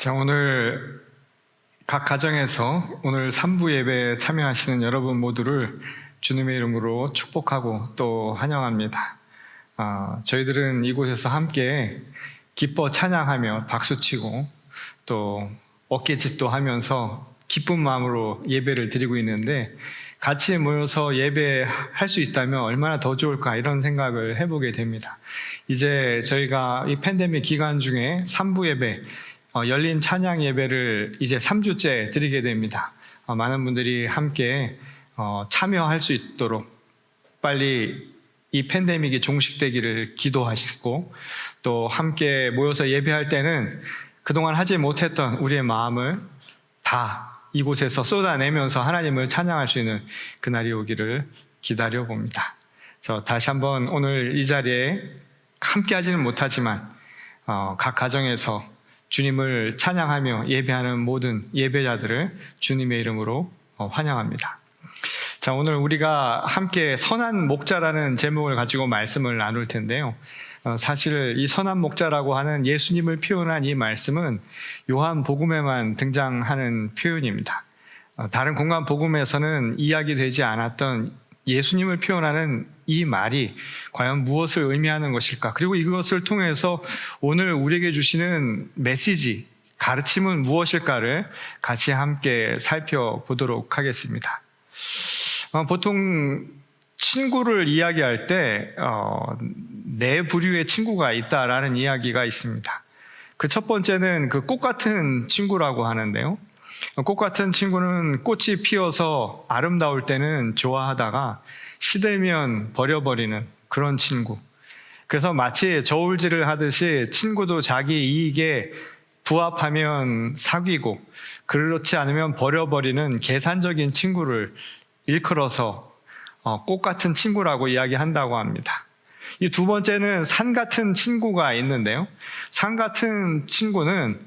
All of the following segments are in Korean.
자, 오늘 각 가정에서 오늘 3부 예배에 참여하시는 여러분 모두를 주님의 이름으로 축복하고 또 환영합니다. 저희들은 이곳에서 함께 기뻐 찬양하며 박수치고 또 어깨짓도 하면서 기쁜 마음으로 예배를 드리고 있는데, 같이 모여서 예배할 수 있다면 얼마나 더 좋을까, 이런 생각을 해보게 됩니다. 이제 저희가 이 팬데믹 기간 중에 3부 예배, 열린 찬양 예배를 이제 3주째 드리게 됩니다. 많은 분들이 함께 참여할 수 있도록 빨리 이 팬데믹이 종식되기를 기도하시고, 또 함께 모여서 예배할 때는 그동안 하지 못했던 우리의 마음을 다 이곳에서 쏟아내면서 하나님을 찬양할 수 있는 그날이 오기를 기다려 봅니다. 다시 한번 오늘 이 자리에 함께 하지는 못하지만 각 가정에서 주님을 찬양하며 예배하는 모든 예배자들을 주님의 이름으로 환영합니다. 자, 오늘 우리가 함께 선한 목자라는 제목을 가지고 말씀을 나눌 텐데요. 사실 이 선한 목자라고 하는 예수님을 표현한 이 말씀은 요한복음에만 등장하는 표현입니다. 다른 공간 복음에서는 이야기되지 않았던 예수님을 표현하는 이 말이 과연 무엇을 의미하는 것일까? 그리고 이것을 통해서 오늘 우리에게 주시는 메시지, 가르침은 무엇일까를 같이 함께 살펴보도록 하겠습니다. 보통 친구를 이야기할 때 네 부류의 친구가 있다라는 이야기가 있습니다. 그 첫 번째는 그 꽃 같은 친구라고 하는데요. 꽃 같은 친구는 꽃이 피어서 아름다울 때는 좋아하다가 시들면 버려버리는 그런 친구. 그래서 마치 저울질을 하듯이 친구도 자기 이익에 부합하면 사귀고, 그렇지 않으면 버려버리는 계산적인 친구를 일컬어서 꽃 같은 친구라고 이야기한다고 합니다. 이 두 번째는 산 같은 친구가 있는데요. 산 같은 친구는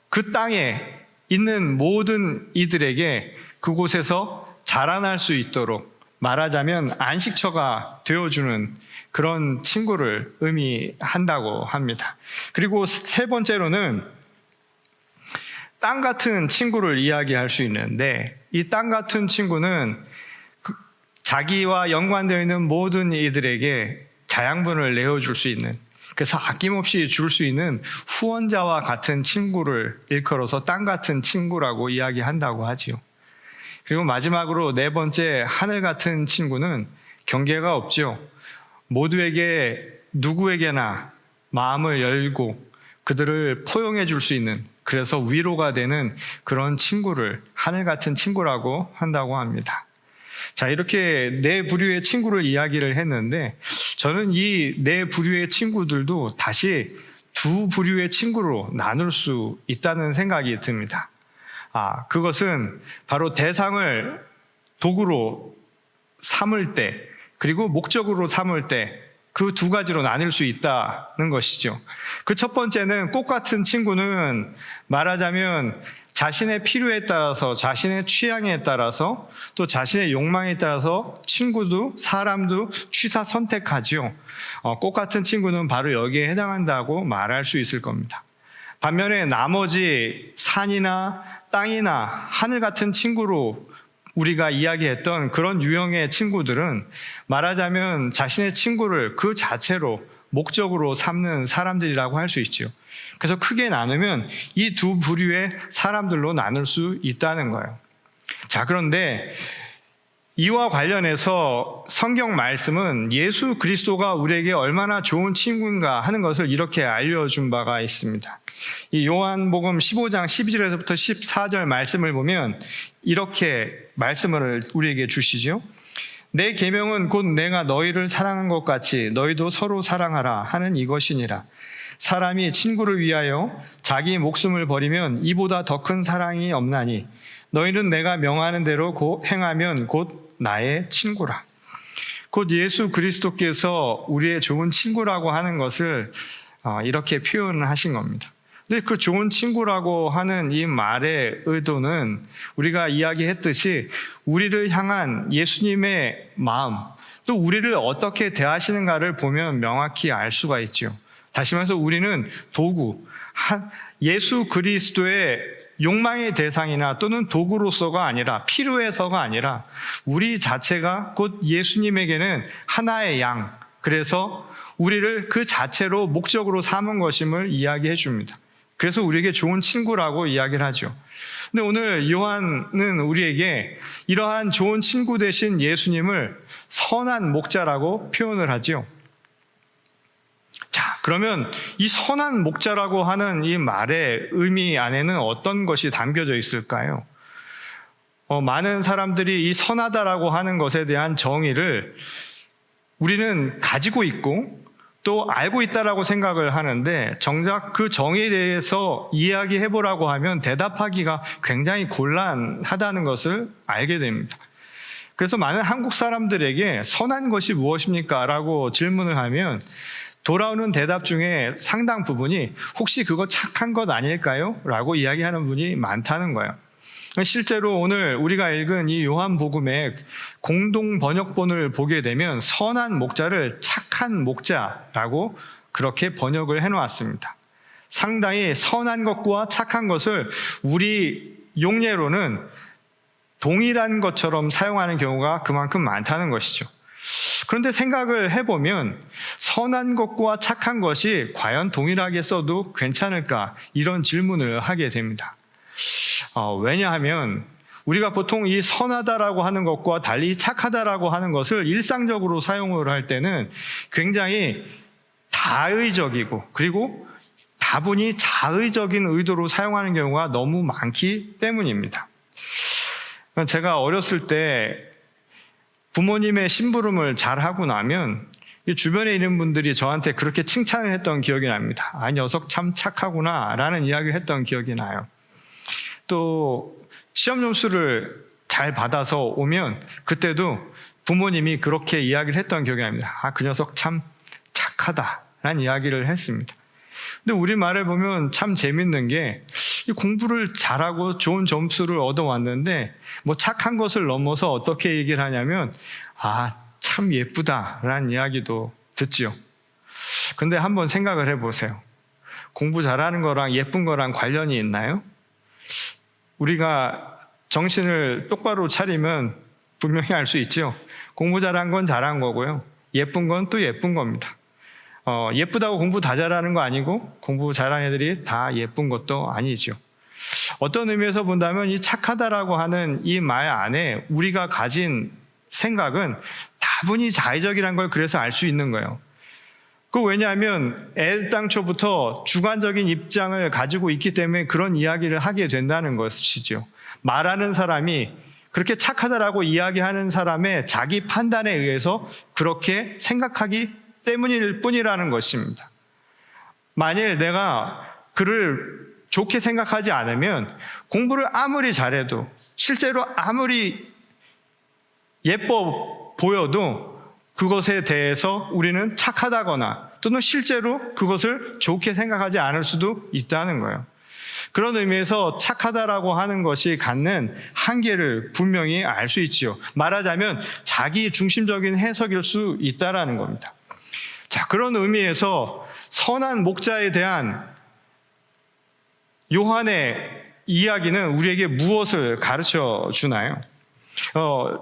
그 땅에 있는 모든 이들에게 그곳에서 자라날 수 있도록, 말하자면 안식처가 되어주는 그런 친구를 의미한다고 합니다. 그리고 세 번째로는 땅 같은 친구를 이야기할 수 있는데, 이 땅 같은 친구는 자기와 연관되어 있는 모든 이들에게 자양분을 내어줄 수 있는, 그래서 아낌없이 줄 수 있는 후원자와 같은 친구를 일컬어서 땅 같은 친구라고 이야기한다고 하지요. 그리고 마지막으로 네 번째, 하늘 같은 친구는 경계가 없죠. 모두에게, 누구에게나 마음을 열고 그들을 포용해 줄 수 있는, 그래서 위로가 되는 그런 친구를 하늘 같은 친구라고 한다고 합니다. 자, 이렇게 네 부류의 친구를 이야기를 했는데, 저는 이 네 부류의 친구들도 다시 두 부류의 친구로 나눌 수 있다는 생각이 듭니다. 그것은 바로 대상을 도구로 삼을 때, 그리고 목적으로 삼을 때, 그 두 가지로 나눌 수 있다는 것이죠. 그 첫 번째는 꽃 같은 친구는 말하자면 자신의 필요에 따라서, 자신의 취향에 따라서, 또 자신의 욕망에 따라서 친구도 사람도 취사 선택하지요. 꽃 같은 친구는 바로 여기에 해당한다고 말할 수 있을 겁니다. 반면에 나머지 산이나 땅이나 하늘 같은 친구로 우리가 이야기했던 그런 유형의 친구들은 말하자면 자신의 친구를 그 자체로 목적으로 삼는 사람들이라고 할 수 있죠. 그래서 크게 나누면 이 두 부류의 사람들로 나눌 수 있다는 거예요. 자, 그런데 이와 관련해서 성경 말씀은 예수 그리스도가 우리에게 얼마나 좋은 친구인가 하는 것을 이렇게 알려준 바가 있습니다. 이 요한복음 15장 12절에서부터 14절 말씀을 보면 이렇게 말씀을 우리에게 주시죠. 내 계명은 곧 내가 너희를 사랑한 것 같이 너희도 서로 사랑하라 하는 이것이니라. 사람이 친구를 위하여 자기 목숨을 버리면 이보다 더 큰 사랑이 없나니 너희는 내가 명하는 대로 행하면 곧 나의 친구라. 곧 예수 그리스도께서 우리의 좋은 친구라고 하는 것을 이렇게 표현을 하신 겁니다. 근데 그 좋은 친구라고 하는 이 말의 의도는 우리가 이야기했듯이 우리를 향한 예수님의 마음, 또 우리를 어떻게 대하시는가를 보면 명확히 알 수가 있죠. 다시 말해서 우리는 도구, 예수 그리스도의 욕망의 대상이나 또는 도구로서가 아니라 필요해서가 아니라 우리 자체가 곧 예수님에게는 하나의 양, 그래서 우리를 그 자체로 목적으로 삼은 것임을 이야기해 줍니다. 그래서 우리에게 좋은 친구라고 이야기를 하죠. 근데 오늘 요한은 우리에게 이러한 좋은 친구 되신 예수님을 선한 목자라고 표현을 하죠. 자, 그러면 이 선한 목자라고 하는 이 말의 의미 안에는 어떤 것이 담겨져 있을까요? 많은 사람들이 이 선하다라고 하는 것에 대한 정의를 우리는 가지고 있고 또 알고 있다라고 생각을 하는데, 정작 그 정의에 대해서 이야기해보라고 하면 대답하기가 굉장히 곤란하다는 것을 알게 됩니다. 그래서 많은 한국 사람들에게 선한 것이 무엇입니까? 라고 질문을 하면 돌아오는 대답 중에 상당 부분이 혹시 그거 착한 것 아닐까요? 라고 이야기하는 분이 많다는 거예요. 실제로 오늘 우리가 읽은 이 요한복음의 공동 번역본을 보게 되면 선한 목자를 착한 목자라고 그렇게 번역을 해놓았습니다. 상당히 선한 것과 착한 것을 우리 용례로는 동일한 것처럼 사용하는 경우가 그만큼 많다는 것이죠. 그런데 생각을 해보면 선한 것과 착한 것이 과연 동일하게 써도 괜찮을까? 이런 질문을 하게 됩니다. 왜냐하면 우리가 보통 이 선하다라고 하는 것과 달리 착하다라고 하는 것을 일상적으로 사용을 할 때는 굉장히 다의적이고 그리고 다분히 자의적인 의도로 사용하는 경우가 너무 많기 때문입니다. 제가 어렸을 때 부모님의 심부름을 잘하고 나면 주변에 있는 분들이 저한테 그렇게 칭찬을 했던 기억이 납니다. 아, 녀석 참 착하구나 라는 이야기를 했던 기억이 나요. 또 시험 점수를 잘 받아서 오면 그때도 부모님이 그렇게 이야기를 했던 기억이 납니다. 아, 그 녀석 참 착하다라는 이야기를 했습니다. 근데 우리말을 보면 참 재밌는 게 공부를 잘하고 좋은 점수를 얻어왔는데 뭐 착한 것을 넘어서 어떻게 얘기를 하냐면 아, 참 예쁘다라는 이야기도 듣지요. 근데 한번 생각을 해보세요. 공부 잘하는 거랑 예쁜 거랑 관련이 있나요? 우리가 정신을 똑바로 차리면 분명히 알 수 있죠. 공부 잘한 건 잘한 거고요. 예쁜 건 또 예쁜 겁니다. 예쁘다고 공부 다 잘하는 거 아니고 공부 잘하는 애들이 다 예쁜 것도 아니죠. 어떤 의미에서 본다면 이 착하다라고 하는 이 말 안에 우리가 가진 생각은 다분히 자의적이라는 걸 그래서 알 수 있는 거예요. 왜냐하면 애당초부터 주관적인 입장을 가지고 있기 때문에 그런 이야기를 하게 된다는 것이죠. 말하는 사람이 그렇게 착하다라고 이야기하는 사람의 자기 판단에 의해서 그렇게 생각하기 때문일 뿐이라는 것입니다. 만일 내가 그를 좋게 생각하지 않으면 공부를 아무리 잘해도 실제로 아무리 예뻐 보여도 그것에 대해서 우리는 착하다거나 또는 실제로 그것을 좋게 생각하지 않을 수도 있다는 거예요. 그런 의미에서 착하다라고 하는 것이 갖는 한계를 분명히 알 수 있지요. 말하자면 자기 중심적인 해석일 수 있다라는 겁니다. 자, 그런 의미에서 선한 목자에 대한 요한의 이야기는 우리에게 무엇을 가르쳐 주나요?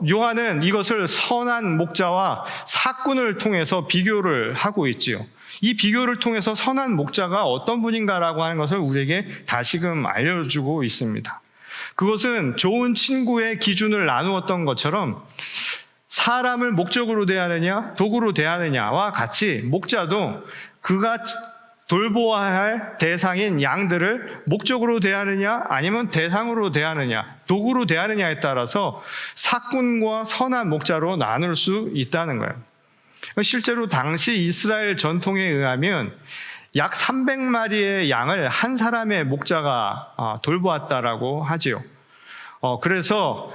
요한은 이것을 선한 목자와 삭군을 통해서 비교를 하고 있지요. 이 비교를 통해서 선한 목자가 어떤 분인가라고 하는 것을 우리에게 다시금 알려주고 있습니다. 그것은 좋은 친구의 기준을 나누었던 것처럼 사람을 목적으로 대하느냐 도구로 대하느냐와 같이 목자도 그가 돌보아야 할 대상인 양들을 목적으로 대하느냐 아니면 대상으로 대하느냐 도구로 대하느냐에 따라서 삭군과 선한 목자로 나눌 수 있다는 거예요. 실제로 당시 이스라엘 전통에 의하면 약 300마리의 양을 한 사람의 목자가 돌보았다라고 하지요. 그래서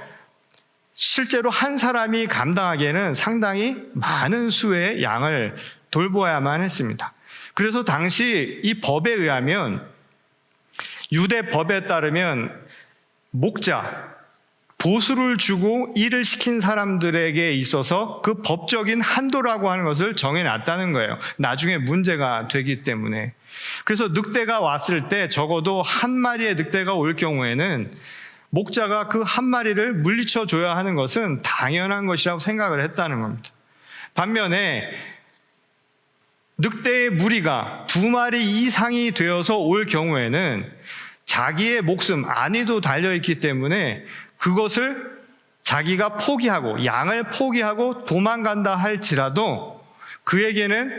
실제로 한 사람이 감당하기에는 상당히 많은 수의 양을 돌보아야만 했습니다. 그래서 당시 이 법에 의하면 유대 법에 따르면 목자, 보수를 주고 일을 시킨 사람들에게 있어서 그 법적인 한도라고 하는 것을 정해놨다는 거예요. 나중에 문제가 되기 때문에. 그래서 늑대가 왔을 때 적어도 한 마리의 늑대가 올 경우에는 목자가 그 한 마리를 물리쳐 줘야 하는 것은 당연한 것이라고 생각을 했다는 겁니다. 반면에 늑대의 무리가 2마리 이상이 되어서 올 경우에는 자기의 목숨, 안위도 달려있기 때문에 그것을 자기가 포기하고 양을 포기하고 도망간다 할지라도 그에게는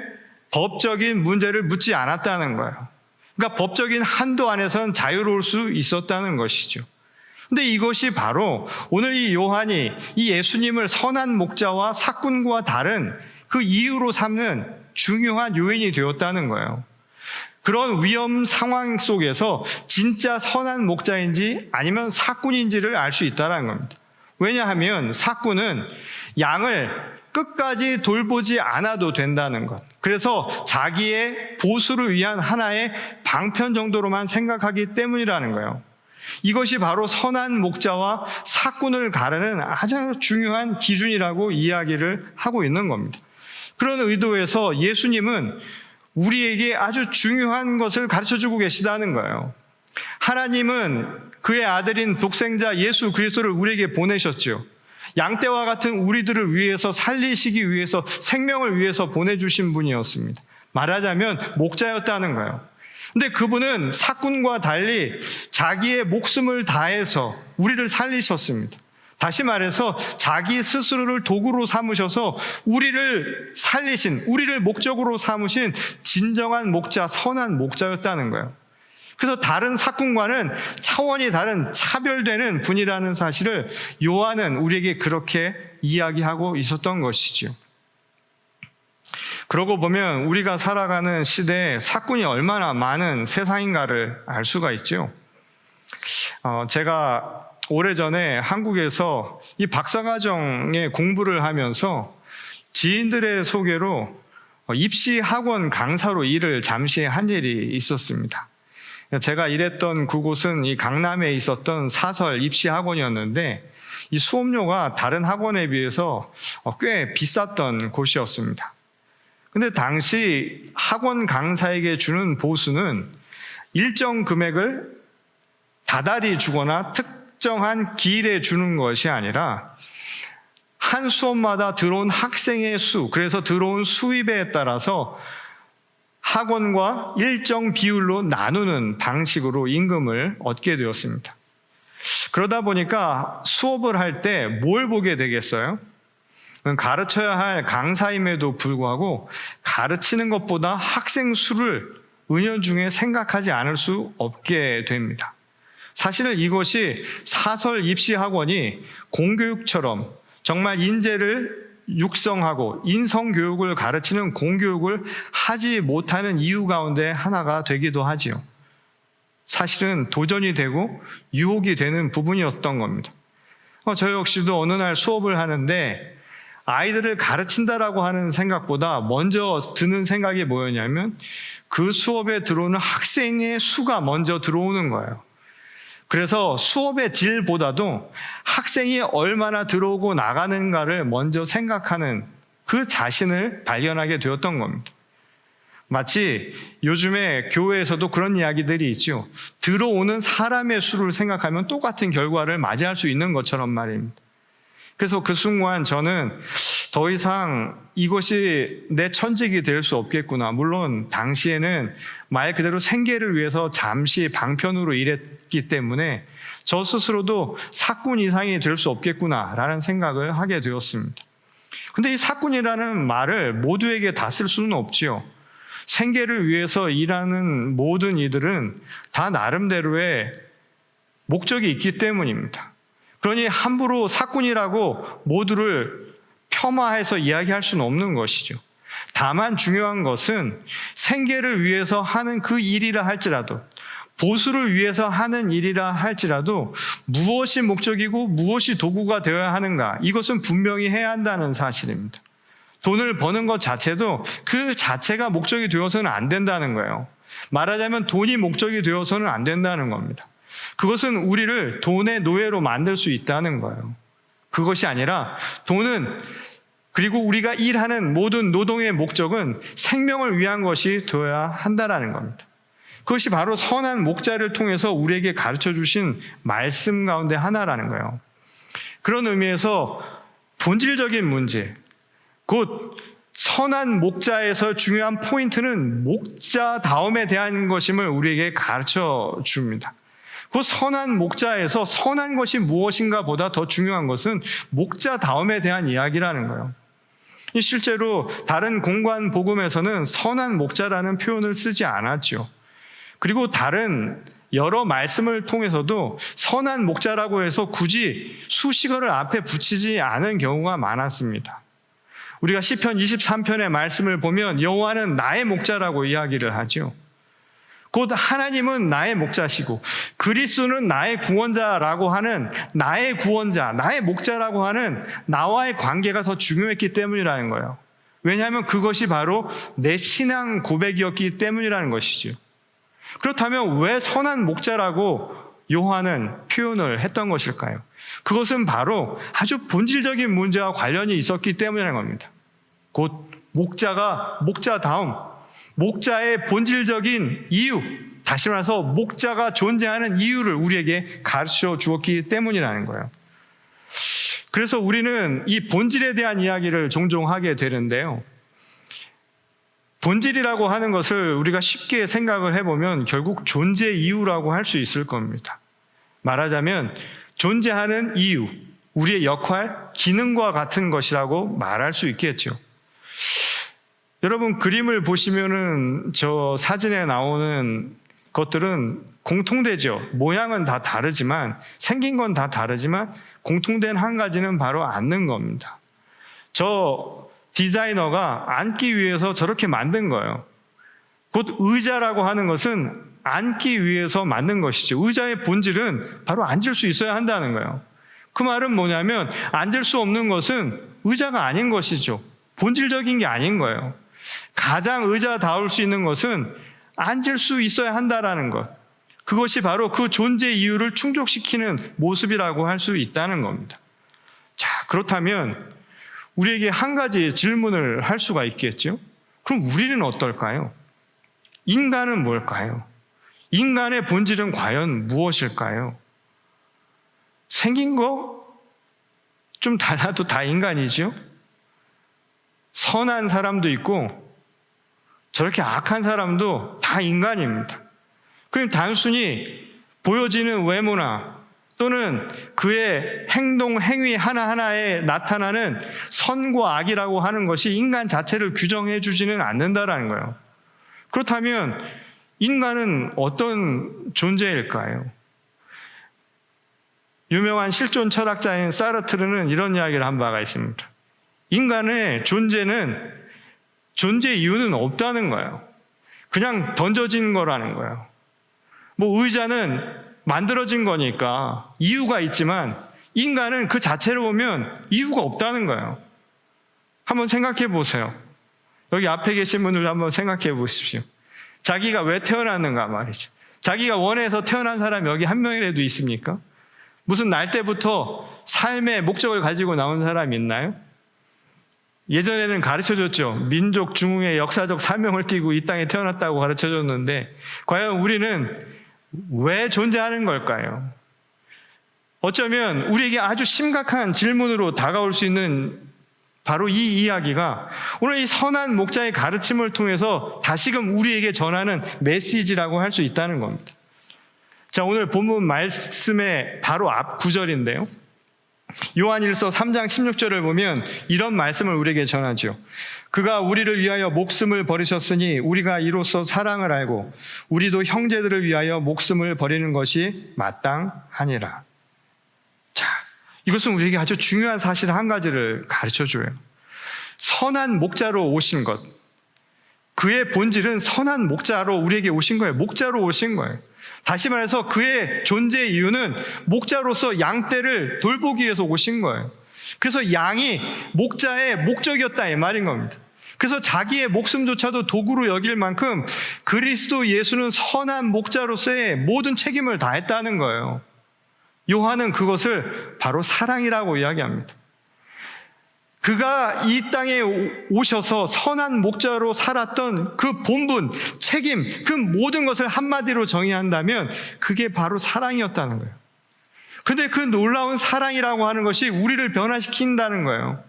법적인 문제를 묻지 않았다는 거예요. 그러니까 법적인 한도 안에서는 자유로울 수 있었다는 것이죠. 근데 이것이 바로 오늘 이 요한이 이 예수님을 선한 목자와 삭군과 다른 그 이유로 삼는 중요한 요인이 되었다는 거예요. 그런 위험 상황 속에서 진짜 선한 목자인지 아니면 삭군인지를 알 수 있다는 겁니다. 왜냐하면 삭군은 양을 끝까지 돌보지 않아도 된다는 것. 그래서 자기의 보수를 위한 하나의 방편 정도로만 생각하기 때문이라는 거예요. 이것이 바로 선한 목자와 삭군을 가르는 아주 중요한 기준이라고 이야기를 하고 있는 겁니다. 그런 의도에서 예수님은 우리에게 아주 중요한 것을 가르쳐주고 계시다는 거예요. 하나님은 그의 아들인 독생자 예수 그리스도를 우리에게 보내셨죠. 양떼와 같은 우리들을 위해서 살리시기 위해서 생명을 위해서 보내주신 분이었습니다. 말하자면 목자였다는 거예요. 근데 그분은 삭군과 달리 자기의 목숨을 다해서 우리를 살리셨습니다. 다시 말해서 자기 스스로를 도구로 삼으셔서 우리를 살리신, 우리를 목적으로 삼으신 진정한 목자, 선한 목자였다는 거예요. 그래서 다른 삭군과는 차원이 다른 차별되는 분이라는 사실을 요한은 우리에게 그렇게 이야기하고 있었던 것이죠. 그러고 보면 우리가 살아가는 시대에 삭군이 얼마나 많은 세상인가를 알 수가 있죠. 제가 오래전에 한국에서 이 박사과정에 공부를 하면서 지인들의 소개로 입시 학원 강사로 일을 잠시 한 일이 있었습니다. 제가 일했던 그곳은 이 강남에 있었던 사설 입시 학원이었는데 이 수업료가 다른 학원에 비해서 꽤 비쌌던 곳이었습니다. 근데 당시 학원 강사에게 주는 보수는 일정 금액을 다달이 주거나 특정한 기일에 주는 것이 아니라 한 수업마다 들어온 학생의 수, 그래서 들어온 수입에 따라서 학원과 일정 비율로 나누는 방식으로 임금을 얻게 되었습니다. 그러다 보니까 수업을 할 때 뭘 보게 되겠어요? 가르쳐야 할 강사임에도 불구하고 가르치는 것보다 학생 수를 은연중에 생각하지 않을 수 없게 됩니다. 사실은 이것이 사설 입시학원이 공교육처럼 정말 인재를 육성하고 인성교육을 가르치는 공교육을 하지 못하는 이유 가운데 하나가 되기도 하지요. 사실은 도전이 되고 유혹이 되는 부분이었던 겁니다. 저 역시도 어느 날 수업을 하는데 아이들을 가르친다라고 하는 생각보다 먼저 드는 생각이 뭐였냐면 그 수업에 들어오는 학생의 수가 먼저 들어오는 거예요. 그래서 수업의 질보다도 학생이 얼마나 들어오고 나가는가를 먼저 생각하는 그 자신을 발견하게 되었던 겁니다. 마치 요즘에 교회에서도 그런 이야기들이 있죠. 들어오는 사람의 수를 생각하면 똑같은 결과를 맞이할 수 있는 것처럼 말입니다. 그래서 그 순간 저는 더 이상 이것이 내 천직이 될 수 없겠구나. 물론 당시에는 말 그대로 생계를 위해서 잠시 방편으로 일했기 때문에 저 스스로도 삭군 이상이 될 수 없겠구나라는 생각을 하게 되었습니다. 근데 이 삭군이라는 말을 모두에게 다 쓸 수는 없지요. 생계를 위해서 일하는 모든 이들은 다 나름대로의 목적이 있기 때문입니다. 그러니 함부로 삭군이라고 모두를 폄하해서 이야기할 수는 없는 것이죠. 다만 중요한 것은 생계를 위해서 하는 그 일이라 할지라도 보수를 위해서 하는 일이라 할지라도 무엇이 목적이고 무엇이 도구가 되어야 하는가, 이것은 분명히 해야 한다는 사실입니다. 돈을 버는 것 자체도 그 자체가 목적이 되어서는 안 된다는 거예요. 말하자면 돈이 목적이 되어서는 안 된다는 겁니다. 그것은 우리를 돈의 노예로 만들 수 있다는 거예요. 그것이 아니라 돈은, 그리고 우리가 일하는 모든 노동의 목적은 생명을 위한 것이 되어야 한다는 겁니다. 그것이 바로 선한 목자를 통해서 우리에게 가르쳐 주신 말씀 가운데 하나라는 거예요. 그런 의미에서 본질적인 문제, 곧 선한 목자에서 중요한 포인트는 목자다움에 대한 것임을 우리에게 가르쳐 줍니다. 그 선한 목자에서 선한 것이 무엇인가 보다 더 중요한 것은 목자다움에 대한 이야기라는 거예요. 실제로 다른 공관 복음에서는 선한 목자라는 표현을 쓰지 않았죠. 그리고 다른 여러 말씀을 통해서도 선한 목자라고 해서 굳이 수식어를 앞에 붙이지 않은 경우가 많았습니다. 우리가 시편 23편의 말씀을 보면 여호와는 나의 목자라고 이야기를 하죠. 곧 하나님은 나의 목자시고 그리스도는 나의 구원자라고 하는, 나의 구원자, 나의 목자라고 하는 나와의 관계가 더 중요했기 때문이라는 거예요. 왜냐하면 그것이 바로 내 신앙 고백이었기 때문이라는 것이죠. 그렇다면 왜 선한 목자라고 요한은 표현을 했던 것일까요? 그것은 바로 아주 본질적인 문제와 관련이 있었기 때문이라는 겁니다. 곧 목자가 목자다움, 목자의 본질적인 이유, 다시 말해서 목자가 존재하는 이유를 우리에게 가르쳐 주었기 때문이라는 거예요. 그래서 우리는 이 본질에 대한 이야기를 종종 하게 되는데요. 본질이라고 하는 것을 우리가 쉽게 생각을 해보면 결국 존재 이유라고 할 수 있을 겁니다. 말하자면 존재하는 이유, 우리의 역할, 기능과 같은 것이라고 말할 수 있겠죠. 여러분 그림을 보시면은 저 사진에 나오는 것들은 공통되죠. 모양은 다 다르지만, 생긴 건 다 다르지만 공통된 한 가지는 바로 앉는 겁니다. 저 디자이너가 앉기 위해서 저렇게 만든 거예요. 곧 의자라고 하는 것은 앉기 위해서 만든 것이죠. 의자의 본질은 바로 앉을 수 있어야 한다는 거예요. 그 말은 뭐냐면 앉을 수 없는 것은 의자가 아닌 것이죠. 본질적인 게 아닌 거예요. 가장 의자다울 수 있는 것은 앉을 수 있어야 한다라는 것. 그것이 바로 그 존재 이유를 충족시키는 모습이라고 할 수 있다는 겁니다. 자, 그렇다면 우리에게 한 가지 질문을 할 수가 있겠죠? 그럼 우리는 어떨까요? 인간은 뭘까요? 인간의 본질은 과연 무엇일까요? 생긴 거 좀 달라도 다 인간이죠? 선한 사람도 있고 저렇게 악한 사람도 다 인간입니다. 그럼 단순히 보여지는 외모나 또는 그의 행동, 행위 하나하나에 나타나는 선과 악이라고 하는 것이 인간 자체를 규정해 주지는 않는다라는 거예요. 그렇다면 인간은 어떤 존재일까요? 유명한 실존 철학자인 사르트르는 이런 이야기를 한 바가 있습니다. 인간의 존재는, 존재 이유는 없다는 거예요. 그냥 던져진 거라는 거예요. 뭐 의자는 만들어진 거니까 이유가 있지만 인간은 그 자체를 보면 이유가 없다는 거예요. 한번 생각해 보세요. 여기 앞에 계신 분들 한번 생각해 보십시오. 자기가 왜 태어났는가 말이죠. 자기가 원해서 태어난 사람이 여기 한 명이라도 있습니까? 무슨 날 때부터 삶의 목적을 가지고 나온 사람이 있나요? 예전에는 가르쳐줬죠. 민족 중흥의 역사적 사명을 띠고 이 땅에 태어났다고 가르쳐줬는데 과연 우리는 왜 존재하는 걸까요? 어쩌면 우리에게 아주 심각한 질문으로 다가올 수 있는 바로 이 이야기가 오늘 이 선한 목자의 가르침을 통해서 다시금 우리에게 전하는 메시지라고 할 수 있다는 겁니다. 자, 오늘 본문 말씀의 바로 앞 구절인데요. 요한일서 3장 16절을 보면 이런 말씀을 우리에게 전하죠. 그가 우리를 위하여 목숨을 버리셨으니 우리가 이로써 사랑을 알고 우리도 형제들을 위하여 목숨을 버리는 것이 마땅하니라. 자, 이것은 우리에게 아주 중요한 사실 한 가지를 가르쳐줘요. 선한 목자로 오신 것, 그의 본질은 선한 목자로 우리에게 오신 거예요. 목자로 오신 거예요. 다시 말해서 그의 존재 이유는 목자로서 양떼를 돌보기 위해서 오신 거예요. 그래서 양이 목자의 목적이었다 이 말인 겁니다. 그래서 자기의 목숨조차도 도구로 여길 만큼 그리스도 예수는 선한 목자로서의 모든 책임을 다했다는 거예요. 요한은 그것을 바로 사랑이라고 이야기합니다. 그가 이 땅에 오셔서 선한 목자로 살았던 그 본분, 책임, 그 모든 것을 한마디로 정의한다면 그게 바로 사랑이었다는 거예요. 근데 그 놀라운 사랑이라고 하는 것이 우리를 변화시킨다는 거예요.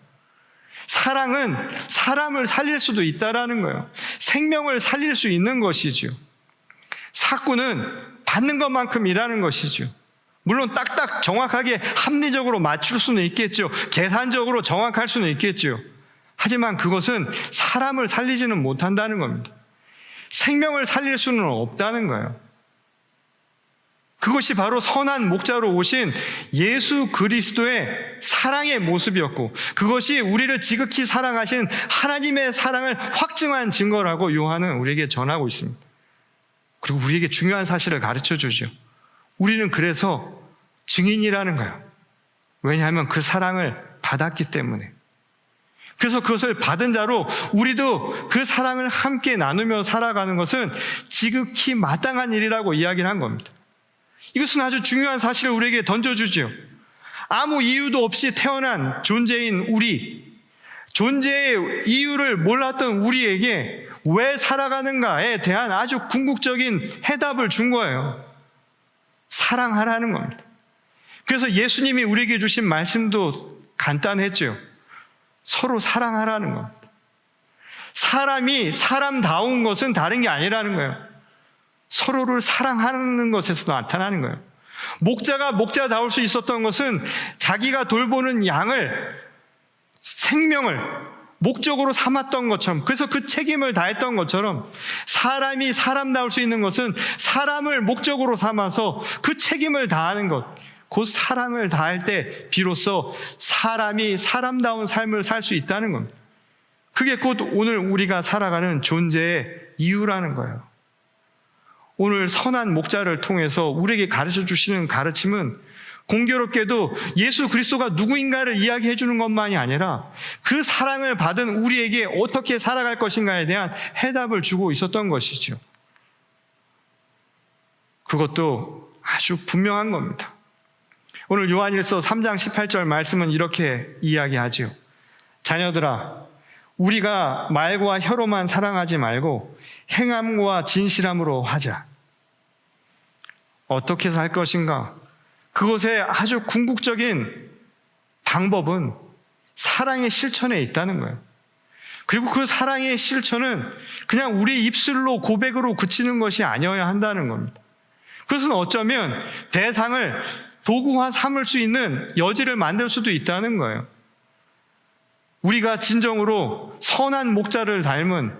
사랑은 사람을 살릴 수도 있다라는 거예요. 생명을 살릴 수 있는 것이죠. 사구는 받는 것만큼 일하는 것이죠. 물론 딱딱 정확하게 합리적으로 맞출 수는 있겠죠. 계산적으로 정확할 수는 있겠죠. 하지만 그것은 사람을 살리지는 못한다는 겁니다. 생명을 살릴 수는 없다는 거예요. 그것이 바로 선한 목자로 오신 예수 그리스도의 사랑의 모습이었고, 그것이 우리를 지극히 사랑하신 하나님의 사랑을 확증한 증거라고 요한은 우리에게 전하고 있습니다. 그리고 우리에게 중요한 사실을 가르쳐 주죠. 우리는 그래서 증인이라는 거예요. 왜냐하면 그 사랑을 받았기 때문에. 그래서 그것을 받은 자로 우리도 그 사랑을 함께 나누며 살아가는 것은 지극히 마땅한 일이라고 이야기를 한 겁니다. 이것은 아주 중요한 사실을 우리에게 던져주죠. 아무 이유도 없이 태어난 존재인 우리, 존재의 이유를 몰랐던 우리에게 왜 살아가는가에 대한 아주 궁극적인 해답을 준 거예요. 사랑하라는 겁니다. 그래서 예수님이 우리에게 주신 말씀도 간단했죠. 서로 사랑하라는 겁니다. 사람이 사람다운 것은 다른 게 아니라는 거예요. 서로를 사랑하는 것에서 나타나는 거예요. 목자가 목자다울 수 있었던 것은 자기가 돌보는 양을, 생명을 목적으로 삼았던 것처럼, 그래서 그 책임을 다했던 것처럼, 사람이 사람다울 수 있는 것은 사람을 목적으로 삼아서 그 책임을 다하는 것, 곧 사랑을 다할 때 비로소 사람이 사람다운 삶을 살 수 있다는 겁니다. 그게 곧 오늘 우리가 살아가는 존재의 이유라는 거예요. 오늘 선한 목자를 통해서 우리에게 가르쳐 주시는 가르침은 공교롭게도 예수 그리스도가 누구인가를 이야기해 주는 것만이 아니라 그 사랑을 받은 우리에게 어떻게 살아갈 것인가에 대한 해답을 주고 있었던 것이죠. 그것도 아주 분명한 겁니다. 오늘 요한일서 3장 18절 말씀은 이렇게 이야기하지요. 자녀들아, 우리가 말과 혀로만 사랑하지 말고 행함과 진실함으로 하자. 어떻게 살 것인가? 그것의 아주 궁극적인 방법은 사랑의 실천에 있다는 거예요. 그리고 그 사랑의 실천은 그냥 우리 입술로 고백으로 그치는 것이 아니어야 한다는 겁니다. 그것은 어쩌면 대상을 도구화 삼을 수 있는 여지를 만들 수도 있다는 거예요. 우리가 진정으로 선한 목자를 닮은,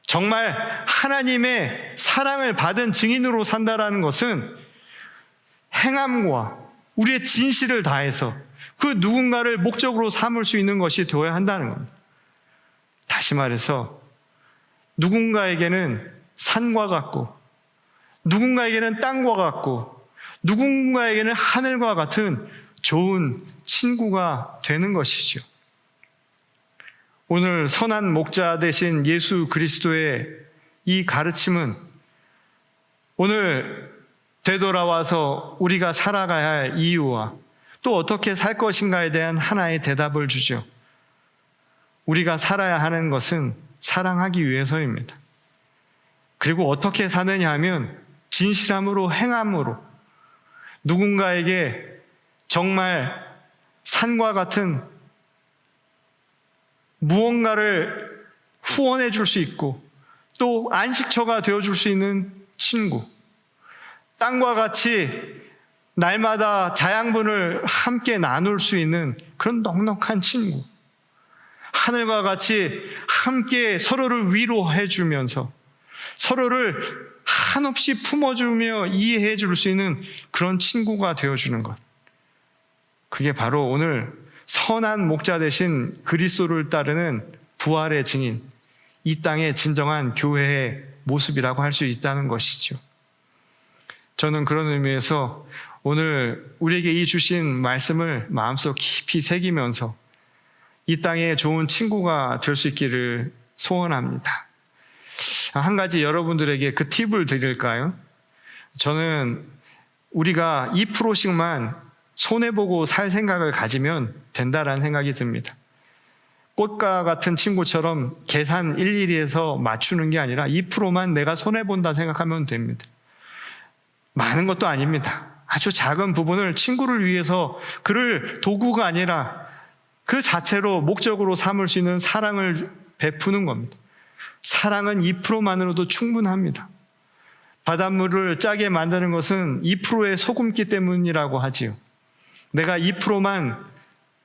정말 하나님의 사랑을 받은 증인으로 산다라는 것은 행함과 우리의 진실을 다해서 그 누군가를 목적으로 삼을 수 있는 것이 되어야 한다는 겁니다. 다시 말해서 누군가에게는 산과 같고, 누군가에게는 땅과 같고, 누군가에게는 하늘과 같은 좋은 친구가 되는 것이죠. 오늘 선한 목자 되신 예수 그리스도의 이 가르침은 오늘 되돌아와서 우리가 살아가야 할 이유와 또 어떻게 살 것인가에 대한 하나의 대답을 주죠. 우리가 살아야 하는 것은 사랑하기 위해서입니다. 그리고 어떻게 사느냐 하면 진실함으로, 행함으로, 누군가에게 정말 산과 같은 무언가를 후원해 줄 수 있고 또 안식처가 되어줄 수 있는 친구, 땅과 같이 날마다 자양분을 함께 나눌 수 있는 그런 넉넉한 친구, 하늘과 같이 함께 서로를 위로해 주면서 서로를 한없이 품어주며 이해해 줄 수 있는 그런 친구가 되어주는 것, 그게 바로 오늘 선한 목자 되신 그리스도를 따르는 부활의 증인, 이 땅의 진정한 교회의 모습이라고 할 수 있다는 것이죠. 저는 그런 의미에서 오늘 우리에게 이 주신 말씀을 마음속 깊이 새기면서 이 땅에 좋은 친구가 될 수 있기를 소원합니다. 한 가지 여러분들에게 그 팁을 드릴까요? 저는 우리가 2%씩만 손해보고 살 생각을 가지면 된다라는 생각이 듭니다. 꽃과 같은 친구처럼 계산 일일이 해서 맞추는 게 아니라 2%만 내가 손해본다 생각하면 됩니다. 많은 것도 아닙니다. 아주 작은 부분을 친구를 위해서 그를 도구가 아니라 그 자체로 목적으로 삼을 수 있는 사랑을 베푸는 겁니다. 사랑은 2%만으로도 충분합니다. 바닷물을 짜게 만드는 것은 2%의 소금기 때문이라고 하지요. 내가 2%만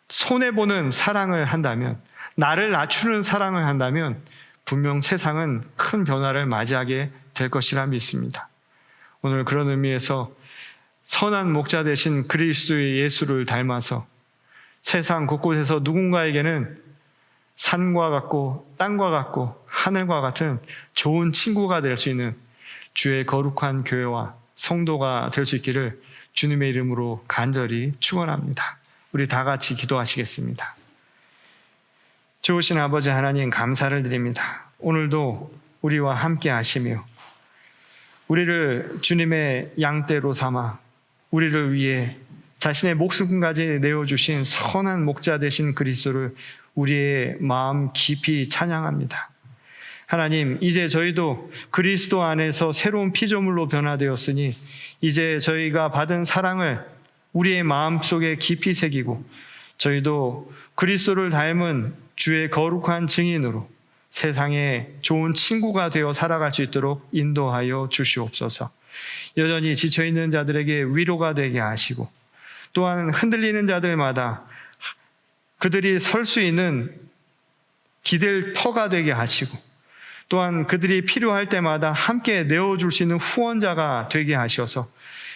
손해보는 사랑을 한다면, 나를 낮추는 사랑을 한다면 분명 세상은 큰 변화를 맞이하게 될 것이라 믿습니다. 오늘 그런 의미에서 선한 목자 되신 그리스도의 예수를 닮아서 세상 곳곳에서 누군가에게는 산과 같고 땅과 같고 하늘과 같은 좋은 친구가 될 수 있는 주의 거룩한 교회와 성도가 될 수 있기를 주님의 이름으로 간절히 축원합니다. 우리 다 같이 기도하시겠습니다. 좋으신 아버지 하나님, 감사를 드립니다. 오늘도 우리와 함께 하시며 우리를 주님의 양떼로 삼아 우리를 위해 자신의 목숨까지 내어주신 선한 목자 되신 그리스도를 우리의 마음 깊이 찬양합니다. 하나님, 이제 저희도 그리스도 안에서 새로운 피조물로 변화되었으니 이제 저희가 받은 사랑을 우리의 마음속에 깊이 새기고 저희도 그리스도를 닮은 주의 거룩한 증인으로 세상에 좋은 친구가 되어 살아갈 수 있도록 인도하여 주시옵소서. 여전히 지쳐있는 자들에게 위로가 되게 하시고 또한 흔들리는 자들마다 그들이 설 수 있는 기댈 터가 되게 하시고 또한 그들이 필요할 때마다 함께 내어줄 수 있는 후원자가 되게 하셔서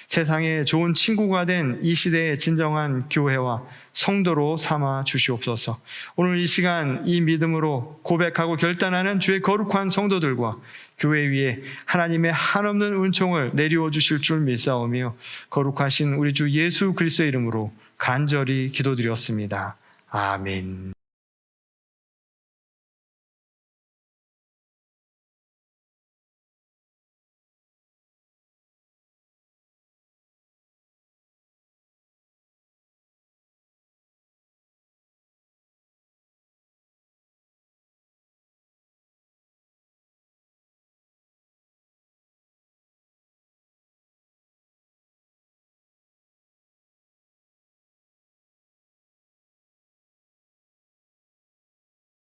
세상에 좋은 친구가 된 이 시대의 진정한 교회와 성도로 삼아 주시옵소서. 오늘 이 시간 이 믿음으로 고백하고 결단하는 주의 거룩한 성도들과 교회 위에 하나님의 한없는 은총을 내리워 주실 줄 믿사오며 거룩하신 우리 주 예수 그리스도의 이름으로 간절히 기도드렸습니다. 아멘.